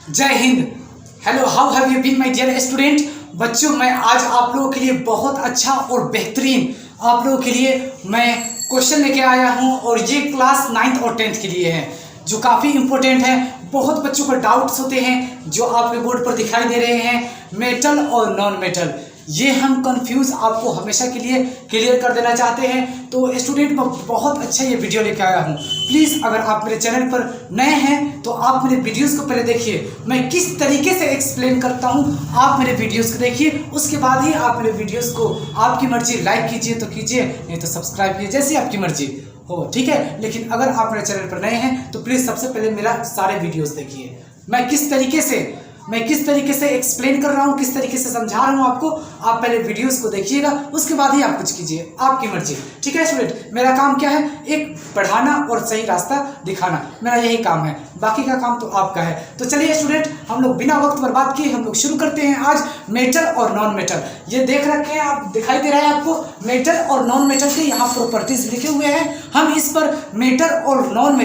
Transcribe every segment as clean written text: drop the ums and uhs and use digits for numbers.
जय हिंद। Hello, how have you been my dear student. बच्चों, मैं आज आप लोगों के लिए बहुत अच्छा और बेहतरीन आप लोगों के लिए मैं क्वेश्चन लेके आया हूं और ये क्लास 9th और 10th के लिए है, जो काफ़ी इंपॉर्टेंट है। बहुत बच्चों को डाउट्स होते हैं जो आपके बोर्ड पर दिखाई दे रहे हैं, मेटल और नॉन मेटल। ये हम कंफ्यूज आपको हमेशा के लिए क्लियर कर देना चाहते हैं। तो स्टूडेंट, मैं बहुत अच्छा ये वीडियो लेके आया हूँ। प्लीज़ अगर आप मेरे चैनल पर नए हैं तो आप मेरे वीडियोस को पहले देखिए, मैं किस तरीके से एक्सप्लेन करता हूँ। आप मेरे वीडियोस को देखिए, उसके बाद ही आप मेरे वीडियोस को आपकी मर्जी लाइक कीजिए तो कीजिए, नहीं तो सब्सक्राइब कीजिए, जैसी आपकी मर्जी हो, ठीक है। लेकिन अगर आप मेरे चैनल पर नए हैं तो प्लीज़ सबसे पहले मेरा सारे वीडियोज़ देखिए। मैं किस तरीके से एक्सप्लेन कर रहा हूँ, किस तरीके से समझा रहा हूँ आपको। आप पहले वीडियोस को देखिएगा, उसके बाद ही आप कुछ कीजिए, आपकी मर्जी, ठीक है स्टूडेंट। मेरा काम क्या है? एक पढ़ाना और सही रास्ता दिखाना, मेरा यही काम है। बाकी का काम तो आपका है। तो चलिए स्टूडेंट, हम लोग बिना वक्त बर्बाद किए हम लोग शुरू करते हैं आज मेटल और नॉन मेटल। ये देख रखे हैं आप, दिखाई दे रहा है आपको मेटल और नॉन मेटल के यहाँ प्रॉपर्टीज लिखे हुए हैं। हम इस पर मेटल और नॉन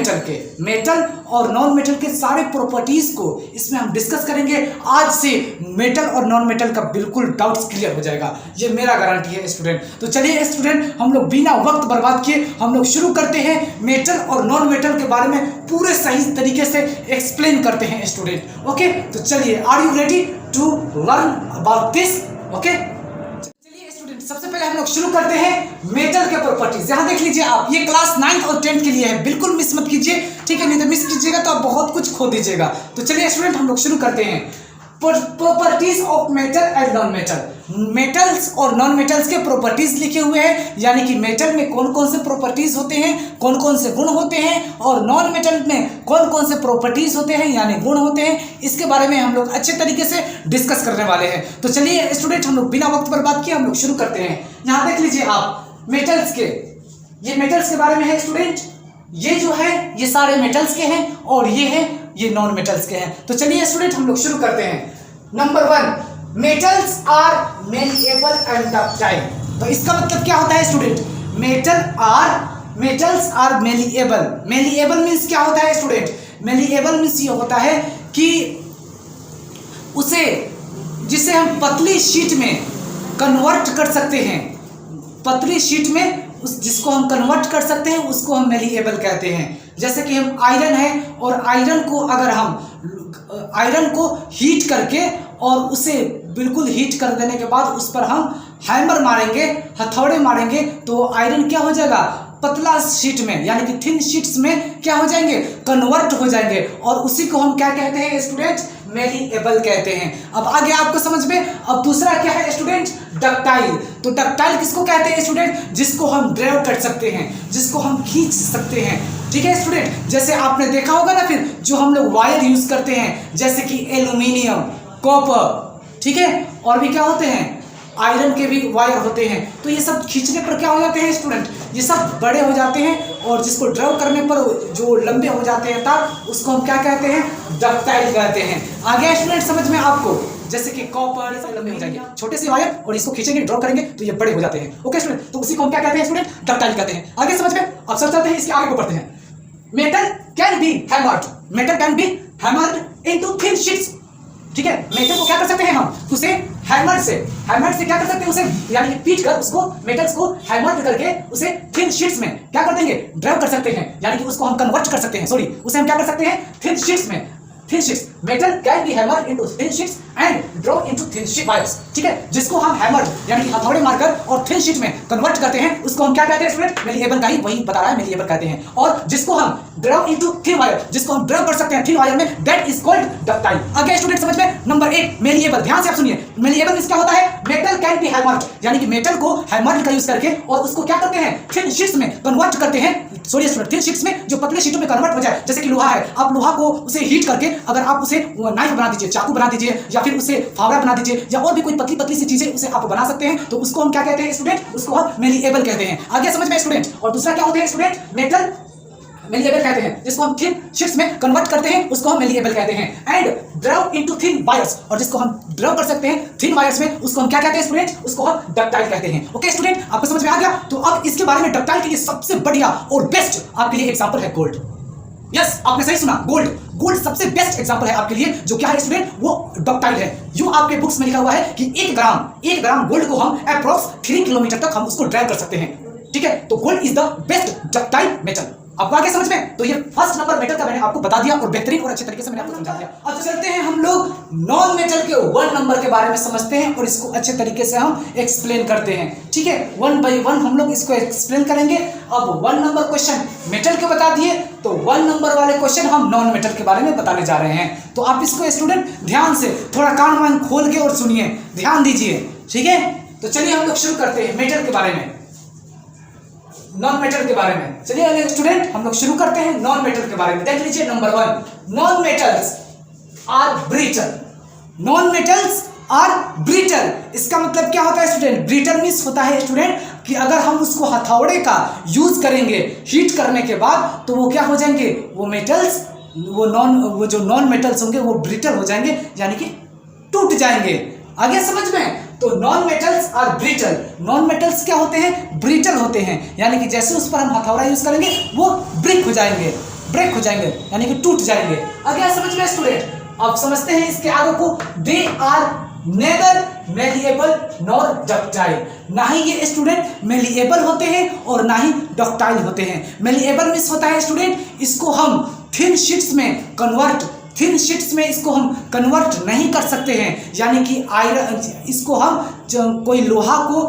मेटल के सारे प्रॉपर्टीज को इसमें हम डिस्कस करेंगे। आज से मेटल और नॉन मेटल का बिल्कुल डाउट्स क्लियर हो जाएगा, ये मेरा गारंटी है स्टूडेंट। तो चलिए स्टूडेंट, हम लोग बिना वक्त बर्बाद किए हम लोग शुरू करते हैं। मेटल और नॉन मेटल के बारे में पूरे सही तरीके से एक्सप्लेन करते हैं स्टूडेंट। ओके, तो चलिए, are you ready to learn about this? Okay, चलिए स्टूडेंट, सबसे पहले हम लोग शुरू करते हैं मेटल के प्रॉपर्टीज। यहाँ देख लीजिए आप, ये क्लास 9th और 10th के लिए है, बिल्कुल मिस मत कीजिए, ठीक है। नहीं तो मिस कीजिएगा तो आप बहुत कुछ खो दीजिएगा। तो चलिए स्टूडेंट, हम लोग शुरू करते हैं। Properties of metal and non metal. Metals और नॉन मेटल्स के प्रॉपर्टीज लिखे हुए हैं, यानी कि मेटल में कौन कौन से प्रॉपर्टीज होते हैं, कौन कौन से गुण होते हैं, और नॉन मेटल में कौन कौन से प्रॉपर्टीज होते हैं यानी गुण होते हैं। इसके बारे में हम लोग अच्छे तरीके से डिस्कस करने वाले हैं। तो चलिए स्टूडेंट, हम लोग बिना वक्त बर्बाद किए हम लोग शुरू करते हैं। यहाँ देख लीजिए आप, मेटल्स के, ये मेटल्स के बारे में है स्टूडेंट। ये जो है ये सारे मेटल्स के हैं और ये है ये नॉन मेटल्स के हैं। तो चलिए स्टूडेंट, हम लोग शुरू करते हैं। Number 1, metals are malleable and ductile. तो इसका मतलब क्या होता है student? Metals are malleable. Malleable means क्या होता है स्टूडेंट? मेलिएबल मीन्स ये होता है कि जिसे हम पतली शीट में कन्वर्ट कर सकते हैं। पतली शीट में जिसको हम कन्वर्ट कर सकते हैं उसको हम मेलिएबल कहते हैं। जैसे कि हम आयरन है, और आयरन को अगर हम आयरन को हीट करके और उसे बिल्कुल हीट कर देने के बाद उस पर हम हैमर मारेंगे, हथौड़े मारेंगे, तो आयरन क्या हो जाएगा? पतला शीट में यानी कि थिन शीट्स में क्या हो जाएंगे? कन्वर्ट हो जाएंगे, और उसी को हम क्या कहते हैं स्टूडेंट? मेलिएबल कहते हैं। अब आ गया आपको समझ में। अब दूसरा क्या है स्टूडेंट? डक्टाइल। तो डक्टाइल किसको कहते हैं स्टूडेंट? जिसको हम ड्राइव कर सकते हैं, जिसको हम खींच सकते हैं, ठीक है स्टूडेंट। जैसे आपने देखा होगा ना, फिर जो हम लोग वायर यूज करते हैं, जैसे कि एल्यूमिनियम, कॉपर, ठीक है, और भी क्या होते हैं? आयरन के भी वायर होते हैं। तो ये सब खींचने पर क्या हो जाते हैं स्टूडेंट? ये सब बड़े हो जाते हैं, और जिसको ड्राइव करने पर जो लंबे हो जाते हैं तार, उसको हम क्या कहते हैं? डक्टाइल कहते हैं। आ गया स्टूडेंट समझ में आपको? जैसे कि कॉपर, ये सब लंबे हो जाएंगे, छोटे से वायर, और इसको खींचेंगे, ड्रॉ करेंगे तो ये बड़े हो जाते हैं। ओके स्टूडेंट, तो उसी को हम क्या कहते हैं स्टूडेंट? डक्टाइल कहते हैं। आगे समझ में? अब सब चलते हैं इसके आगे को पढ़ते हैं। Metal can be hammered. Metal can be hammered into thin sheets, ठीक है। मेटल को क्या कर सकते हैं हम? उसे हैमर से क्या कर सकते हैं? उसे यानी कि पीट कर उसको, मेटल्स को हैमर करके उसे थिन शीट्स में क्या कर देंगे? ड्राइव कर सकते हैं, यानी कि उसको हम कन्वर्ट कर सकते हैं। सॉरी, उसे हम क्या कर सकते हैं? थिन शीट्स में। Thin sheets, metal can be hammered into thin sheets and draw into thin sheet wires, ठीक है। जिसको हम हैमर यानी कि हथौड़े मारकर और थिन शीट में कन्वर्ट करते हैं उसको हम क्या कहते हैं स्टूडेंट? मेलिएबल का ही वही बता रहा है, मेलिएबल कहते हैं। और जिसको हम ड्रॉ इनटू थिन वायर, जिसको हम ड्रॉ कर सकते हैं थिन वायर में, दैट इज कॉल्ड डक्टाइल। आगे स्टूडेंट समझ में? Number 1, malleable. ध्यान से आप सुनिए, मेलिएबल मींस क्या होता है? मेटल कैन बी हैमर्ड, यानी कि मेटल को हैमर का यूज करके और उसको क्या करते हैं? थिन शीट्स में कन्वर्ट करते हैं। सॉरी स्टूडेंट, थिन शीट्स में, जो पतले शीटों में कन्वर्ट हो जाए। जैसे कि लोहा है, आप लोहा को उसे हीट करके अगर आप उसे नाइफ बना दीजिए, चाकू बना दीजिए, या फिर उसे फावड़ा बना दीजिए, या और भी कोई पतली पतली सी चीजें उसे आप बना सकते हैं, तो उसको हम क्या कहते हैं स्टूडेंट? उसको हम मेलिएबल कहते हैं। आगे समझ में स्टूडेंट? और दूसरा क्या होते हैं स्टूडेंट? मेटल मेलिएबल कहते हैं, जिसको हम थिन शीट्स में कन्वर्ट करते हैं उसको हम मेलिएबल कहते हैं। And drive into thin wires, और जिसको हम ड्राइव कर सकते हैं थिन वायर्स में, उसको हम क्या कहते हैं स्टूडेंट? उसको हम डक्टाइल कहते हैं। ओके स्टूडेंट, आपको समझ में आ गया? तो अब इसके बारे में डक्टाइल के लिए सबसे बढ़िया और बेस्ट आपके लिए एग्जांपल है गोल्ड। यस, आपने सही सुना, गोल्ड। गोल्ड सबसे बेस्ट एग्जांपल है आपके लिए, जो क्या है स्टूडेंट, वो डक्टाइल है। यूं आपके बुक्स में लिखा हुआ है कि 1 ग्राम गोल्ड को हम अप्रॉक्स 3 किलोमीटर तक हम उसको ड्राइव कर सकते हैं। ठीक है, तो gold is the best ductile metal. आपको आगे समझ में? तो ये फर्स्ट नंबर मेटल का मैंने आपको बता दिया और बेहतरीन और अच्छे तरीके से मैंने आपको समझा दिया। अब चलते हैं हम लोग नॉन मेटल के 1 नंबर के बारे में समझते हैं और इसको अच्छे तरीके से हम एक्सप्लेन करते हैं। ठीक है, 1 बाय 1 हम लोग इसको एक्सप्लेन करेंगे। अब 1 नंबर क्वेश्चन मेटल के बता दिए, तो 1 नंबर वाले क्वेश्चन हम नॉन मेटल के बारे में बताने जा रहे हैं। तो आप इसको स्टूडेंट ध्यान से थोड़ा कान वान खोल के और सुनिए, ध्यान दीजिए। ठीक है, तो चलिए हम लोग शुरू करते हैं मेटल के बारे में, नॉन मेटल के बारे में। चलिए स्टूडेंट हम लोग शुरू करते हैं नॉन मेटल के बारे में। देख लीजिए number 1, non metals are brittle. Non metals are brittle, इसका मतलब क्या होता है स्टूडेंट? ब्रिटल मींस होता है स्टूडेंट कि अगर हम उसको हथौड़े का यूज करेंगे हीट करने के बाद, तो वो क्या हो जाएंगे, वो मेटल्स, वो जो नॉन मेटल्स होंगे वो ब्रिटल हो जाएंगे, यानी कि टूट जाएंगे। आगे समझ में? तो non metals are brittle, non metals क्या होते हैं? ब्रिटल होते हैं, यानी कि जैसे उस पर हम हथौड़ा यूज करेंगे वो ब्रेक हो जाएंगे, यानी कि टूट जाएंगे। आगे समझ में स्टूडेंट? अब समझते हैं इसके आगे को। They are neither malleable nor ductile, ना ही ये स्टूडेंट मेलिएबल होते हैं और ना ही डक्टाइल होते हैं। मेलिएबल मींस होता है स्टूडेंट इसको हम थिन शीट्स में इसको हम कन्वर्ट नहीं कर सकते हैं, यानी कि आयरन, इसको हम कोई लोहा को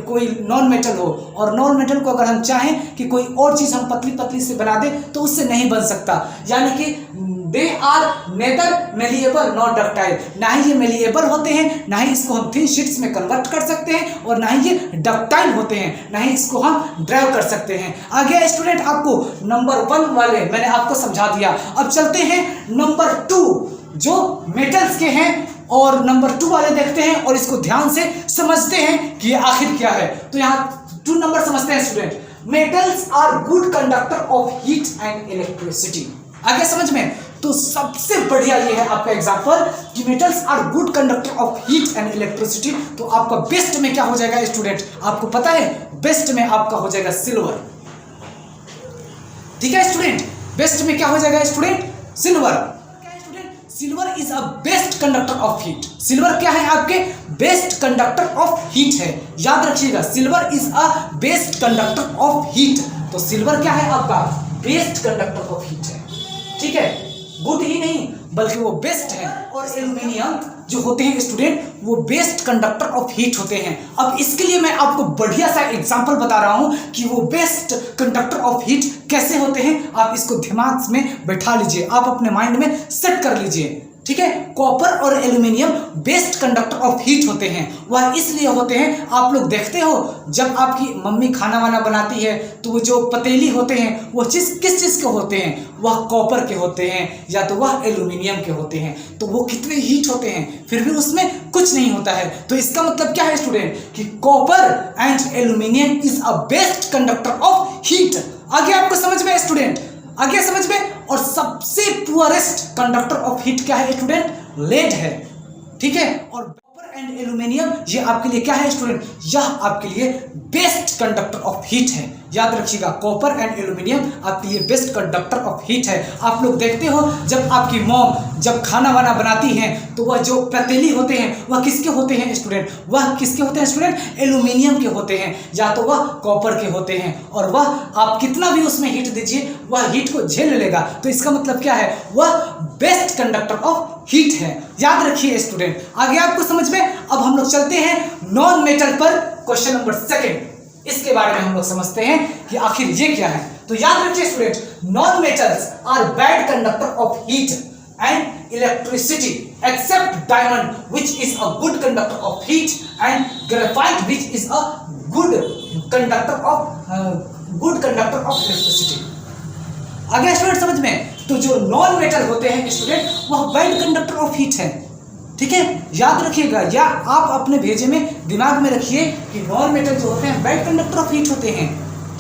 कोई नॉन मेटल हो, और नॉन मेटल को अगर हम चाहें कि कोई और चीज़ हम पतली पतली से बना दें तो उससे नहीं बन सकता। यानी कि they are neither malleable not ductile, ना ही ये मेलिएबल होते हैं, ना ही इसको हम थिन शीट्स में कन्वर्ट कर सकते हैं, और ना ही ये डक्टाइल होते हैं, ना ही इसको हम ड्राइव कर सकते हैं। आगे स्टूडेंट आपको नंबर 1 वाले मैंने आपको समझा दिया। अब चलते हैं नंबर 2 जो मेटल्स के हैं, और नंबर 2 वाले देखते हैं और इसको ध्यान से समझते हैं कि ये आखिर क्या है। तो यहाँ 2 नंबर समझते हैं student. Metals are good conductor of heat and electricity. आगे समझ में? तो सबसे बढ़िया ये है आपका एग्जांपल कि metals are good conductor of heat and electricity. तो आपका बेस्ट में क्या हो जाएगा स्टूडेंट? आपको पता है बेस्ट में आपका हो जाएगा सिल्वर। ठीक है स्टूडेंट, बेस्ट में क्या हो जाएगा student? Silver. Silver is a best conductor of heat. Silver क्या है? आपके बेस्ट कंडक्टर ऑफ हीट है, याद रखिएगा। Silver is a best conductor of heat. तो सिल्वर क्या है? आपका बेस्ट कंडक्टर ऑफ हीट है। ठीक है, गुड ही नहीं बल्कि वो बेस्ट है। और एल्यूमिनियम जो होते हैं स्टूडेंट वो बेस्ट कंडक्टर ऑफ हीट होते हैं। अब इसके लिए मैं आपको बढ़िया सा एग्जांपल बता रहा हूं कि वो बेस्ट कंडक्टर ऑफ हीट कैसे होते हैं। आप इसको दिमाग में बैठा लीजिए, आप अपने माइंड में सेट कर लीजिए। ठीक है, कॉपर और aluminium best conductor of heat होते हैं। वह इसलिए होते हैं, आप लोग देखते हो जब आपकी मम्मी खाना वाना बनाती है तो वो जो पतीली होते हैं वो किस चीज़ के होते हैं? वह कॉपर के होते हैं या तो वह एल्यूमिनियम के होते हैं। तो वो कितने हीट होते हैं फिर भी उसमें कुछ नहीं होता है। तो इसका मतलब क्या है स्टूडेंट कि copper and aluminium is a best conductor of heat. आगे आपको समझ में स्टूडेंट? आगे समझ में? और सबसे पुअरेस्ट कंडक्टर ऑफ हीट क्या है स्टूडेंट? लेड है। ठीक है, और कॉपर एंड एल्यूमिनियम ये आपके लिए क्या है स्टूडेंट? यह आपके लिए बेस्ट कंडक्टर ऑफ हीट है। याद रखिएगा, कॉपर एंड एल्यूमिनियम आपके लिए बेस्ट कंडक्टर ऑफ हीट है। आप लोग देखते हो जब आपकी मॉम जब खाना वाना बनाती हैं तो वह जो पतीली होते हैं वह किसके होते हैं स्टूडेंट? वह किसके होते हैं स्टूडेंट? एल्यूमिनियम के होते हैं, या तो वह कॉपर के होते हैं। और वह आप कितना भी उसमें हीट दीजिए वह हीट को झेल लेगा। तो इसका मतलब क्या है? वह बेस्ट कंडक्टर ऑफ हीट है। याद रखिए स्टूडेंट। आगे आपको समझ में? अब हम लोग चलते हैं नॉन मेटल पर। क्वेश्चन नंबर 2 इसके बारे में हम लोग समझते हैं कि आखिर ये क्या है। तो याद रखिए student, non metals are bad conductor of heat and electricity except diamond which is a good conductor of heat and graphite which is a good conductor of electricity. आगे स्टूडेंट समझ में? तो जो नॉन मेटल होते हैं student वह bad conductor of heat है। ठीक है, याद रखिएगा, या आप अपने भेजे में दिमाग में रखिए कि नॉन मेटल जो होते हैं बैड कंडक्टर ऑफ हीट होते हैं।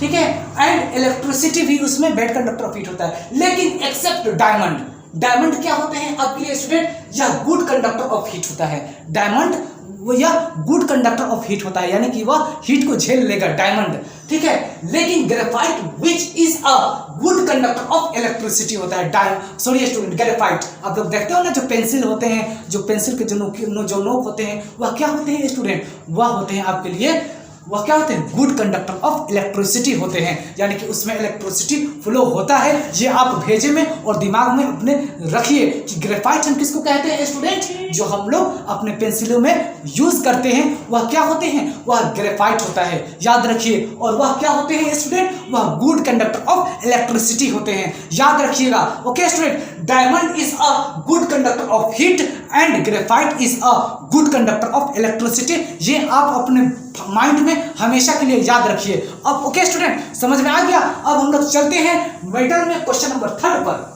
ठीक है, एंड इलेक्ट्रिसिटी भी उसमें बैड कंडक्टर ऑफ हीट होता है, लेकिन एक्सेप्ट डायमंड। डायमंड क्या होते हैं आपके लिए स्टूडेंट? यह गुड कंडक्टर ऑफ हीट होता है। डायमंड वो यह गुड कंडक्टर ऑफ हीट होता है, यानी कि वह हीट को झेल लेगा डायमंड। ठीक है। लेकिन graphite which is a good conductor of electricity होता है। सॉरी स्टूडेंट, ग्रेफाइट आप लोग देखते हो ना, जो पेंसिल होते हैं, जो पेंसिल के जो नोक होते हैं, वह क्या होते हैं स्टूडेंट? वह होते हैं आपके लिए, वह क्या होते हैं? गुड कंडक्टर ऑफ इलेक्ट्रिसिटी होते हैं, यानी कि उसमें इलेक्ट्रिसिटी फ्लो होता है। ये आप भेजे में और दिमाग में अपने रखिए कि ग्रेफाइट हम किसको कहते हैं स्टूडेंट? जो हम लोग अपने पेंसिलों में यूज करते हैं वह क्या होते हैं? वह ग्रेफाइट होता है, याद रखिए। और वह क्या होते हैं स्टूडेंट? वह गुड कंडक्टर ऑफ इलेक्ट्रिसिटी होते हैं, याद रखिएगा। Okay student, diamond is a good conductor of heat and graphite is a good conductor of electricity. ये आप अपने माइंड में हमेशा के लिए याद रखिए। अब ओके स्टूडेंट, समझ में आ गया? अब हम लोग चलते हैं मेटल में क्वेश्चन नंबर 3 पर।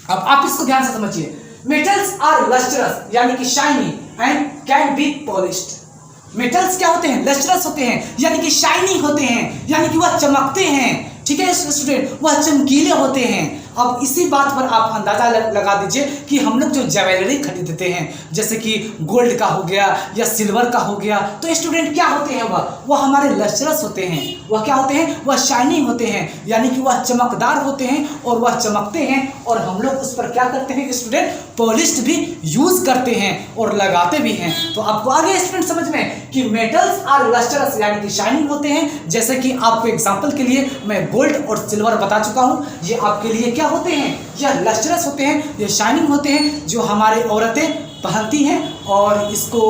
अब आप इसको ध्यान से समझिए। मेटल्स आर लस्ट्रस यानी कि shiny and can be polished. Metals क्या होते हैं? लस्ट्रस होते हैं, यानी कि शाइनी होते हैं, यानी कि वह चमकते हैं, ठीक है स्टूडेंट, वह चमकीले होते हैं। अब इसी बात पर आप अंदाजा लगा दीजिए कि हम लोग जो ज्वेलरी खरीदते हैं, जैसे कि गोल्ड का हो गया या सिल्वर का हो गया, तो स्टूडेंट क्या होते हैं? वह हमारे लस्ट्रस होते हैं। वह क्या होते हैं? वह शाइनिंग होते हैं, यानी कि वह चमकदार होते हैं और वह चमकते हैं, और हम लोग उस पर क्या करते हैं स्टूडेंट? पॉलिश भी यूज करते हैं और लगाते भी हैं। तो आपको आगे स्टूडेंट समझ में कि मेटल्स आर लस्ट्रस यानी कि शाइनिंग होते हैं। जैसे कि आपको एग्जांपल के लिए मैं गोल्ड और सिल्वर बता चुका हूं, ये आपके लिए क्या होते हैं? यह लस्ट्रस होते हैं, ये शाइनिंग होते हैं, जो हमारे औरतें पहनती हैं और इसको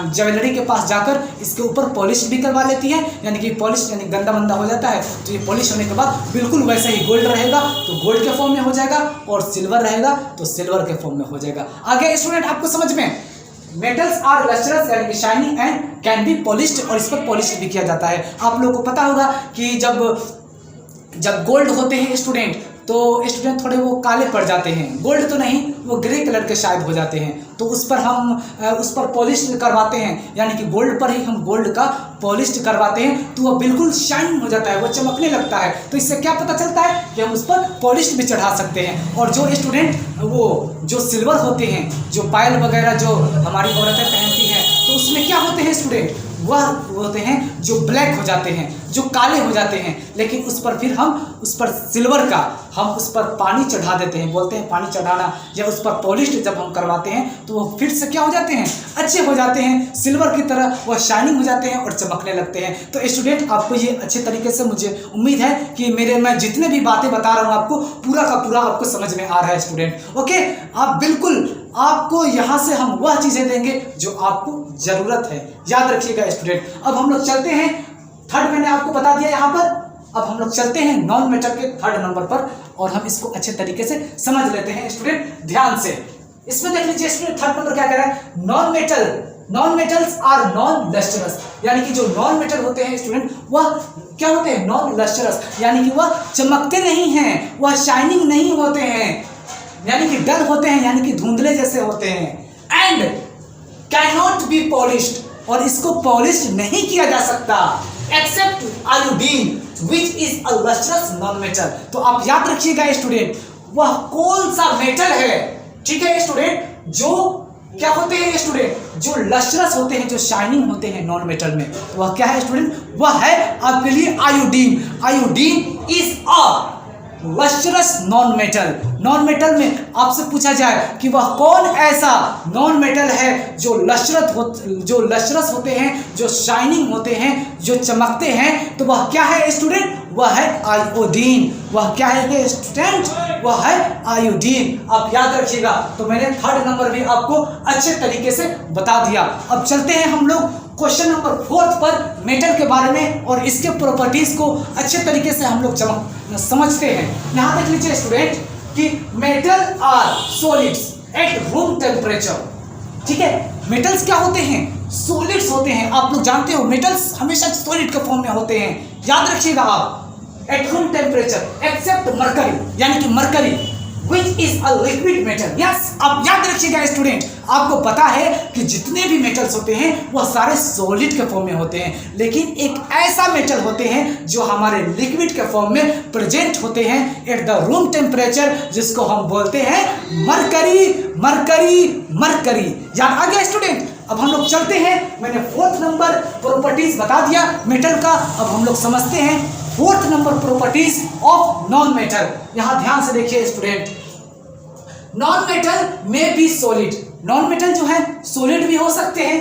ज्वेलरी के पास जाकर इसके ऊपर पॉलिश भी करवा लेती है, यानी कि पॉलिश यानी गंदा मंदा हो जाता है तो ये पॉलिश होने के बाद बिल्कुल वैसे ही गोल्ड रहेगा तो गोल्ड के फॉर्म में हो जाएगा, और सिल्वर रहेगा तो सिल्वर के फॉर्म में हो जाएगा। आगे स्टूडेंट आपको समझ में, मेटल्स आर लस्ट्रस यानी कि shining and can be polished, और इस पर पॉलिश भी किया जाता है। आप लोगों को पता होगा कि जब गोल्ड होते हैं स्टूडेंट, तो स्टूडेंट थोड़े वो काले पड़ जाते हैं, गोल्ड तो नहीं, वो ग्रे कलर के शायद हो जाते हैं, तो उस पर पॉलिश करवाते हैं, यानी कि गोल्ड पर ही हम गोल्ड का पॉलिश करवाते हैं, तो वह बिल्कुल शाइन हो जाता है, वो चमकने लगता है। तो इससे क्या पता चलता है कि हम उस पर पॉलिश भी चढ़ा सकते हैं। और जो स्टूडेंट वो जो सिल्वर होते हैं, जो पायल वगैरह जो हमारी औरतें पहनती हैं, तो उसमें क्या होते हैं स्टूडेंट? वह होते हैं जो ब्लैक हो जाते हैं, जो काले हो जाते हैं, लेकिन उस पर फिर हम उस पर सिल्वर का हम उस पर पानी चढ़ा देते हैं, बोलते हैं पानी चढ़ाना, या उस पर पॉलिश जब हम करवाते हैं तो वो फिर से क्या हो जाते हैं? अच्छे हो जाते हैं, सिल्वर की तरह वह शाइनिंग हो जाते हैं और चमकने लगते हैं। तो स्टूडेंट आपको ये अच्छे तरीके से, मुझे उम्मीद है कि मैं जितने भी बातें बता रहा हूँ आपको पूरा का पूरा आपको समझ में आ रहा है स्टूडेंट। ओके, आप बिल्कुल, आपको यहाँ से हम वह चीज़ें देंगे जो आपको ज़रूरत है, याद रखिएगा स्टूडेंट। अब हम लोग चलते हैं, थर्ड मैंने आपको बता दिया यहाँ पर, अब हम लोग चलते हैं नॉन मेटल के 3rd नंबर पर, और हम इसको अच्छे तरीके से समझ लेते हैं स्टूडेंट ध्यान से। इसमें देख लीजिए स्टूडेंट 3rd नंबर क्या कह रहा है? Non metals are non lustrous, यानी कि जो नॉन मेटल होते हैं स्टूडेंट वह क्या होते हैं? नॉन लस्ट्रस, यानी कि वह चमकते नहीं हैं, वह शाइनिंग नहीं होते हैं, यानी कि डल होते हैं, यानी कि धुंधले जैसे होते हैं। And can not be polished, और इसको पॉलिश नहीं किया जा सकता, except iodine which is a lustrous non metal. तो आप याद रखिएगा स्टूडेंट, वह कौन सा मेटल है, ठीक है स्टूडेंट, जो क्या होते हैं स्टूडेंट? जो लस्ट्रस होते हैं, जो शाइनिंग होते हैं नॉन मेटल में, तो वह क्या है स्टूडेंट? वह है आपके लिए iodine. Iodine is a lustrous non metal. Non metal में आपसे पूछा जाए कि वह कौन ऐसा नॉन मेटल है जो लस्ट्रस होते हैं, जो शाइनिंग होते हैं, जो चमकते हैं, तो वह क्या है स्टूडेंट? वह है आयोडीन। वह क्या है स्टूडेंट? वह है आयोडीन। आप याद रखिएगा। तो मैंने 3rd नंबर भी आपको अच्छे तरीके से बता दिया। अब चलते हैं हम लोग क्वेश्चन नंबर 4 पर, मेटल के बारे में और इसके प्रॉपर्टीज को अच्छे तरीके से हम लोग समझते हैं। यहाँ देख लीजिए स्टूडेंट कि metal are solids at room temperature, ठीक है। मेटल्स क्या होते हैं? सॉलिड्स होते हैं। आप लोग जानते हो मेटल्स हमेशा सॉलिड के फॉर्म में होते हैं, याद रखिएगा आप। At room temperature except mercury, यानी कि mercury which is a liquid metal. Yes, आप याद रखिएगा स्टूडेंट, आपको पता है कि जितने भी मेटल्स होते हैं वह सारे सॉलिड के फॉर्म में होते हैं, लेकिन एक ऐसा मेटल होते हैं जो हमारे लिक्विड के फॉर्म में प्रेजेंट होते हैं एट द रूम टेम्परेचर, जिसको हम बोलते हैं मरकरी। मरकरी मरकरी, याद आ गया स्टूडेंट? अब हम लोग चलते हैं, मैंने 4th नंबर प्रॉपर्टीज बता दिया मेटल का। अब हम लोग समझते हैं 4th number properties of non metal. यहां ध्यान से देखिए स्टूडेंट, नॉन मेटल में बी सॉलिड। नॉन मेटल जो है सॉलिड भी हो सकते हैं,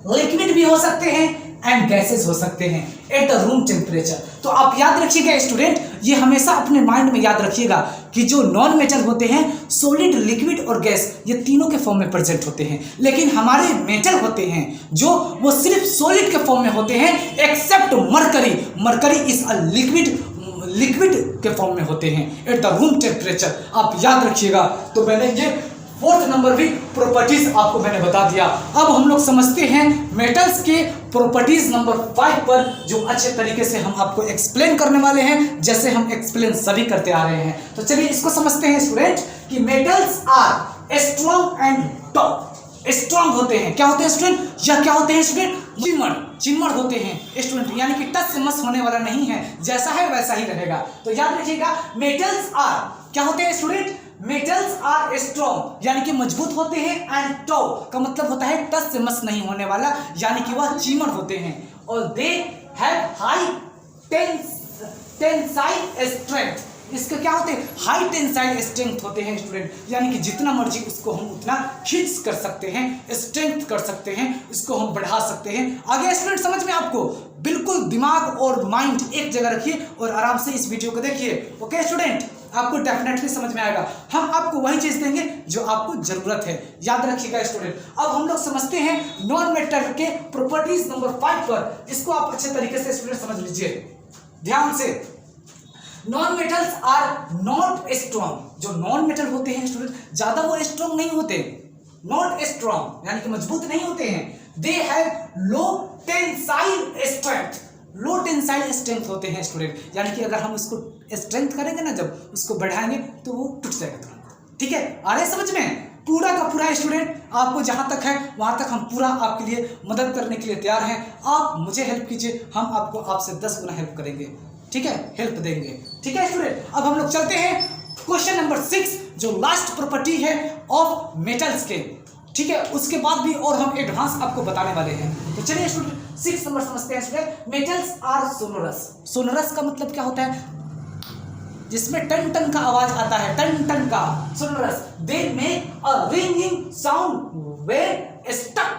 लिक्विड भी हो सकते हैं एंड गैसेस हो सकते हैं एट द रूम टेम्परेचर। तो आप याद रखिएगा स्टूडेंट, ये हमेशा अपने माइंड में याद रखिएगा कि जो नॉन मेटल होते हैं सॉलिड, लिक्विड और गैस, ये तीनों के फॉर्म में प्रेजेंट होते हैं। लेकिन हमारे मेटल होते हैं जो वो सिर्फ सॉलिड के फॉर्म में होते हैं except mercury. Mercury is a liquid के फॉर्म में होते हैं एट द रूम टेम्परेचर। आप याद रखिएगा। तो मैंने ये 4th नंबर भी प्रॉपर्टीज आपको मैंने बता दिया। अब हम लोग समझते हैं मेटल्स के प्रॉपर्टीज नंबर 5 पर, जो अच्छे तरीके से हम आपको एक्सप्लेन करने वाले हैं, जैसे हम एक्सप्लेन सभी करते आ रहे हैं। तो चलिए इसको समझते हैं स्टूडेंट कि metals are strong and tough. Strong होते हैं, क्या होते हैं स्टूडेंट, या क्या होते हैं स्टूडेंट, चिमड़ होते हैं स्टूडेंट, यानी कि टच से मस होने वाला नहीं है, जैसा है वैसा ही रहेगा। तो याद रखिएगा मेटल्स आर क्या होते हैं स्टूडेंट, मेटल्स आर स्ट्रॉन्ग यानी कि मजबूत होते हैं एंड टो का मतलब होता है टच से मस नहीं होने वाला, यानी कि वह चिमड़ होते हैं। और they have high tensile strength. इसके क्या होते हैं, हाई टेंसाइल स्ट्रेंथ होते हैं स्टूडेंट, यानी कि जितना मर्जी उसको हम उतना खींच कर सकते हैं, स्ट्रेंथ कर सकते हैं, इसको हम बढ़ा सकते हैं। आगे स्टूडेंट समझ में आपको, बिल्कुल दिमाग और माइंड एक जगह रखिए और आराम से इस वीडियो को देखिए। ओके स्टूडेंट, आपको डेफिनेटली समझ में आएगा। हम आपको वही चीज देंगे जो आपको जरूरत है, याद रखिएगा स्टूडेंट। अब हम लोग समझते हैं नॉन मेटल के प्रॉपर्टीज नंबर 5 पर। इसको आप अच्छे तरीके से स्टूडेंट समझ लीजिए ध्यान से। Non metals are not strong. जो नॉन मेटल होते हैं स्टूडेंट ज्यादा वो स्ट्रॉन्ग नहीं होते, नॉट स्ट्रॉन्ग यानी कि मजबूत नहीं होते हैं। They have low tensile strength. Low tensile strength होते हैं स्टूडेंट, यानी कि अगर हम उसको स्ट्रेंथ करेंगे ना, जब उसको बढ़ाएंगे तो वो टूट जाएगा तुरंत। ठीक है, आ रहे समझ में, पूरा का पूरा स्टूडेंट आपको जहां तक है वहां तक हम पूरा आपके लिए मदद करने के लिए तैयार हैं। आप मुझे हेल्प कीजिए, हम आपको आपसे 10 गुना हेल्प करेंगे। ठीक है, हेल्प देंगे। ठीक है स्टूडेंट, अब हम लोग चलते हैं क्वेश्चन नंबर 6, जो लास्ट प्रॉपर्टी है ऑफ मेटल्स के। ठीक है, उसके बाद भी और हम एडवांस आपको बताने वाले हैं। तो चलिए स्टूडेंट 6 नंबर समझते हैं student. Metals are sonorous. Sonorous का मतलब क्या होता है, जिसमें टन टन का आवाज आता है, टन टन का, sonorous. They make a ringing sound when stuck.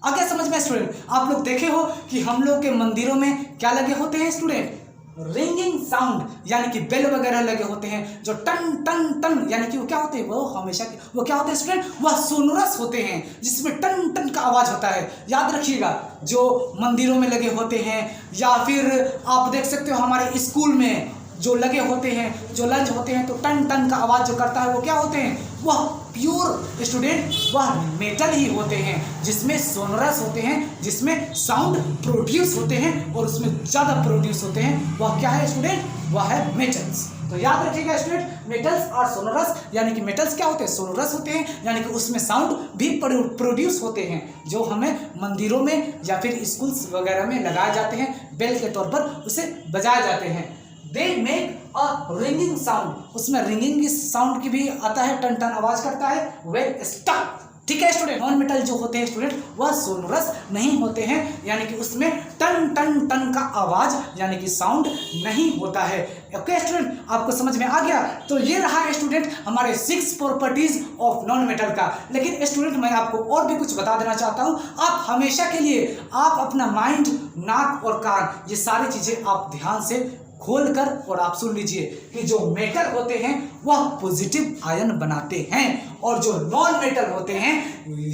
आगे समझ में स्टूडेंट, आप लोग देखे हो कि हम लोग के मंदिरों में क्या लगे होते हैं स्टूडेंट, रिंगिंग साउंड, यानी कि बेल वगैरह लगे होते हैं जो टन टन टन, यानी कि वो क्या होते हैं, वो हमेशा वो क्या होते हैं स्टूडेंट, वह सोनोरस होते हैं, जिसमें टन टन का आवाज होता है। याद रखिएगा, जो मंदिरों में लगे होते हैं या फिर आप देख सकते हो हमारे स्कूल में जो लगे होते हैं, जो लंच होते हैं, तो टन टन का आवाज जो करता है वो क्या होते हैं, वह प्योर स्टूडेंट वह मेटल ही होते हैं, जिसमें सोनोरस होते हैं, जिसमें साउंड प्रोड्यूस होते हैं और उसमें ज़्यादा प्रोड्यूस होते हैं। वह क्या है स्टूडेंट, वह है मेटल्स। तो याद रखिएगा स्टूडेंट, मेटल्स और सोनोरस, यानी कि मेटल्स क्या होते हैं, सोनोरस होते हैं, यानी कि उसमें साउंड भी प्रोड्यूस होते हैं, जो हमें मंदिरों में या फिर स्कूल्स वगैरह में लगाए जाते हैं, बेल के तौर पर उसे बजाए जाते हैं। दे मेक अ रिंगिंग साउंड, उसमें रिंगिंग साउंड की भी आता है, टन टन आवाज करता है व्हेन स्टक। ठीक है स्टूडेंट, नॉन मेटल जो होते हैं स्टूडेंट वह सोनोरस नहीं होते हैं, यानी कि उसमें टन टन टन का आवाज यानी कि साउंड नहीं होता है। ओके स्टूडेंट, आपको समझ में आ गया। तो ये रहा स्टूडेंट हमारे 6 प्रॉपर्टीज ऑफ नॉन मेटल का। लेकिन स्टूडेंट मैं आपको और भी कुछ बता देना चाहता हूँ। आप हमेशा के लिए आप अपना माइंड, नाक और कान, ये सारी चीजें आप ध्यान से खोलकर और आप सुन लीजिए कि जो मेटल होते हैं वह पॉजिटिव आयन बनाते हैं और जो नॉन मेटल होते हैं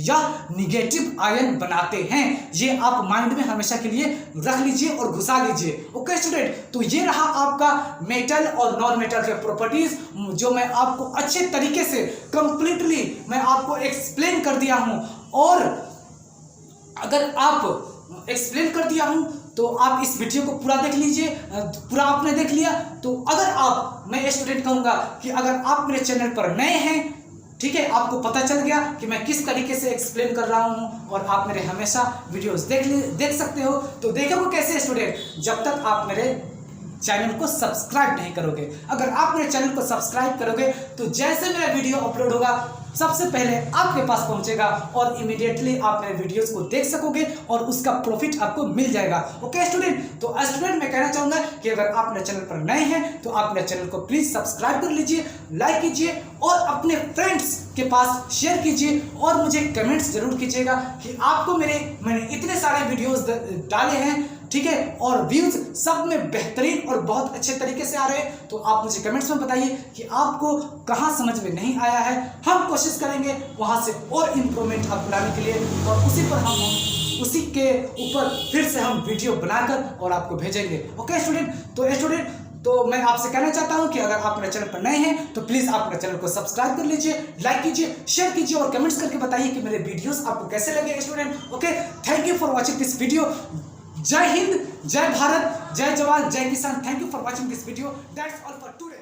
यह निगेटिव आयन बनाते हैं। ये आप माइंड में हमेशा के लिए रख लीजिए और घुसा लीजिए। ओके स्टूडेंट, तो ये रहा आपका मेटल और नॉन मेटल के प्रॉपर्टीज, जो मैं आपको अच्छे तरीके से कंप्लीटली मैं आपको एक्सप्लेन कर दिया हूं। और अगर आप एक्सप्लेन कर दिया हूं तो आप इस वीडियो को पूरा देख लीजिए। पूरा आपने देख लिया तो अगर आप, मैं स्टूडेंट कहूँगा कि अगर आप मेरे चैनल पर नए हैं, ठीक है, आपको पता चल गया कि मैं किस तरीके से एक्सप्लेन कर रहा हूँ और आप मेरे हमेशा वीडियोस देख सकते हो। तो देखोगे कैसे स्टूडेंट, जब तक आप मेरे चैनल को सब्सक्राइब नहीं करोगे। अगर आप मेरे चैनल को सब्सक्राइब करोगे तो जैसे मेरा वीडियो अपलोड होगा सबसे पहले आपके पास पहुंचेगा और इमीडिएटली आप मेरे वीडियोस को देख सकोगे और उसका प्रॉफिट आपको मिल जाएगा। ओके स्टूडेंट, तो स्टूडेंट मैं कहना चाहूंगा कि अगर आप मेरे चैनल पर नए हैं तो आप मेरे चैनल को प्लीज सब्सक्राइब कर लीजिए, लाइक कीजिए और अपने फ्रेंड्स के पास शेयर कीजिए और मुझे कमेंट्स जरूर कीजिएगा कि आपको मैंने इतने सारे वीडियोस डाले हैं, ठीक है, और व्यूज सब में बेहतरीन और बहुत अच्छे तरीके से आ रहे हैं। तो आप मुझे कमेंट्स में बताइए कि आपको कहां समझ में नहीं आया है। हम कोशिश करेंगे वहां से और इम्प्रूवमेंट आप लाने के लिए और उसी के ऊपर फिर से हम वीडियो बनाकर और आपको भेजेंगे। ओके स्टूडेंट, तो मैं आपसे कहना चाहता हूं कि अगर आप मेरे चैनल पर नए हैं तो प्लीज आप मेरे चैनल को सब्सक्राइब कर लीजिए, लाइक कीजिए, शेयर कीजिए और कमेंट्स करके बताइए कि मेरे वीडियोस आपको कैसे लगे student. Okay, thank you for watching this video. जय हिंद, जय भारत, जय जवान, जय किसान। Thank you for watching this video. That's all for today.